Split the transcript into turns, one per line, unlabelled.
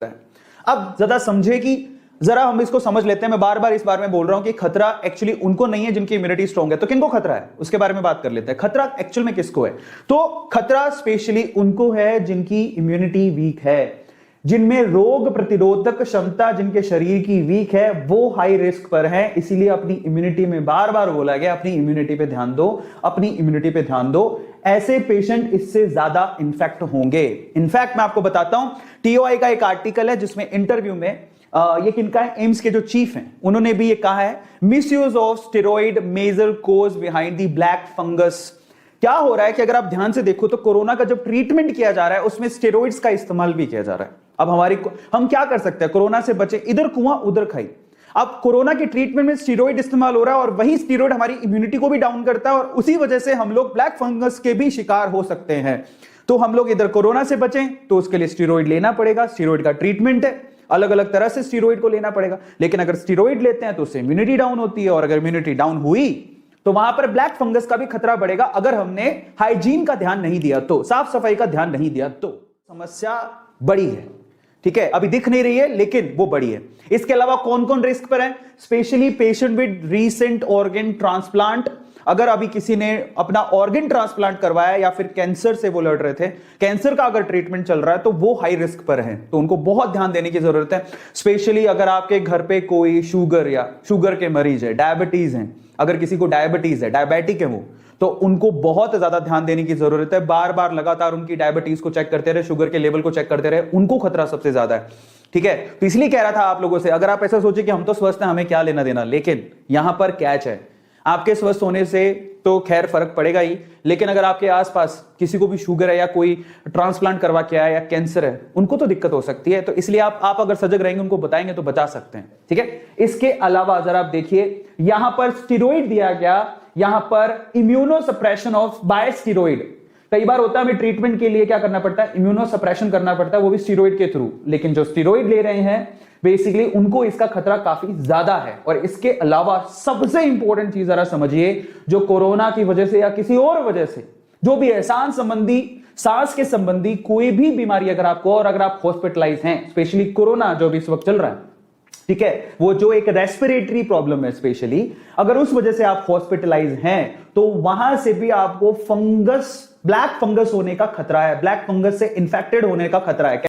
है। अब ज्यादा समझे कि जरा हम इसको समझ लेते हैं। मैं बार बार इस बारे में बोल रहा हूं कि खतरा एक्चुअली उनको नहीं है जिनकी इम्यूनिटी स्ट्रांग है। तो किनको खतरा है उसके बारे में बात कर लेते हैं। खतरा एक्चुअल में किसको है? तो खतरा स्पेशली उनको है जिनकी इम्यूनिटी वीक है, जिनमें रोग प्रतिरोधक क्षमता जिनके शरीर की वीक है, वो हाई रिस्क पर है। इसीलिए अपनी इम्यूनिटी में बार बार बोला गया अपनी इम्यूनिटी पे ध्यान दो, अपनी इम्यूनिटी पे ध्यान दो। ऐसे पेशेंट इससे ज्यादा इन्फेक्ट होंगे। इनफैक्ट मैं आपको बताता हूं, टीओआई का एक आर्टिकल है जिसमें इंटरव्यू में ये किनका है, एम्स के जो चीफ हैं उन्होंने भी ये कहा है, misuse of steroid major cause behind the black fungus. क्या हो रहा है कि अगर आप ध्यान से देखो तो कोरोना का जब ट्रीटमेंट किया जा रहा है उसमें स्टेरॉइड्स का इस्तेमाल भी किया जा रहा है। अब हम क्या कर सकते हैं, कोरोना से बचे, इधर कुआं उधर खाई। अब कोरोना के ट्रीटमेंट में स्टेरॉइड इस्तेमाल हो रहा है और वही स्टेरॉइड हमारी इम्यूनिटी को भी डाउन करता है और उसी वजह से हम लोग ब्लैक फंगस के भी शिकार हो सकते हैं। तो हम लोग इधर कोरोना से बचें तो उसके लिए स्टेरॉइड लेना पड़ेगा, स्टेरॉइड का ट्रीटमेंट है, अलग अलग तरह से स्टेरॉइड को लेना पड़ेगा। लेकिन अगर स्टेरॉइड लेते हैं तो उससे इम्यूनिटी डाउन होती है और अगर इम्यूनिटी डाउन हुई तो वहां पर ब्लैक फंगस का भी खतरा बढ़ेगा अगर हमने हाइजीन का ध्यान नहीं दिया तो, साफ सफाई का ध्यान नहीं दिया तो। समस्या बड़ी है, ठीक है, अभी दिख नहीं रही है लेकिन वो बड़ी है। इसके अलावा कौन कौन रिस्क पर है? Specially patient with recent organ transplant. अगर अभी किसी ने अपना ऑर्गन ट्रांसप्लांट करवाया या फिर कैंसर से वो लड़ रहे थे, कैंसर का अगर ट्रीटमेंट चल रहा है तो वो हाई रिस्क पर है, तो उनको बहुत ध्यान देने की जरूरत है। स्पेशली अगर आपके घर पे कोई शुगर या शुगर के मरीज है, डायबिटीज है, अगर किसी को डायबिटीज है, डायबिटिक है वो, तो उनको बहुत ज्यादा ध्यान देने की जरूरत है। बार बार लगातार उनकी डायबिटीज को चेक करते रहे, शुगर के लेवल को चेक करते रहे, उनको खतरा सबसे ज्यादा है, ठीक है। तो इसलिए कह रहा था आप लोगों से, अगर आप ऐसा सोचे कि हम तो स्वस्थ हैं हमें क्या लेना देना, लेकिन यहां पर कैच है, आपके स्वस्थ होने से तो खैर फर्क पड़ेगा ही, लेकिन अगर आपके आसपास किसी को भी शुगर है या कोई ट्रांसप्लांट करवा के आया या कैंसर है, उनको तो दिक्कत हो सकती है। तो इसलिए आप अगर सजग रहेंगे, उनको बताएंगे तो बचा सकते हैं, ठीक है। इसके अलावा जरा आप देखिए, यहां पर स्टेरॉइड दिया गया, यहां पर immunosuppression of by steroid. कई बार होता है हमें ट्रीटमेंट के लिए क्या करना पड़ता है, इम्यूनो सप्रेशन करना पड़ता है, वो भी स्टेरॉइड के थ्रू। लेकिन जो स्टेरॉइड ले रहे हैं बेसिकली उनको इसका खतरा काफी ज्यादा है। और इसके अलावा सबसे इंपॉर्टेंट चीज जरा समझिए, जो कोरोना की वजह से या किसी और वजह से जो भी है, सांस के संबंधी कोई भी बीमारी अगर आपको, और अगर आप हॉस्पिटलाइज हैं, स्पेशली कोरोना जो भी इस वक्त चल रहा है, ठीक है, वो जो एक रेस्पिरेटरी प्रॉब्लम है स्पेशली, अगर उस वजह से आप हॉस्पिटलाइज हैं तो वहां से भी आपको फंगस, ब्लैक फंगस होने का खतरा है, ब्लैक फंगस से इंफेक्टेड होने का खतरा है।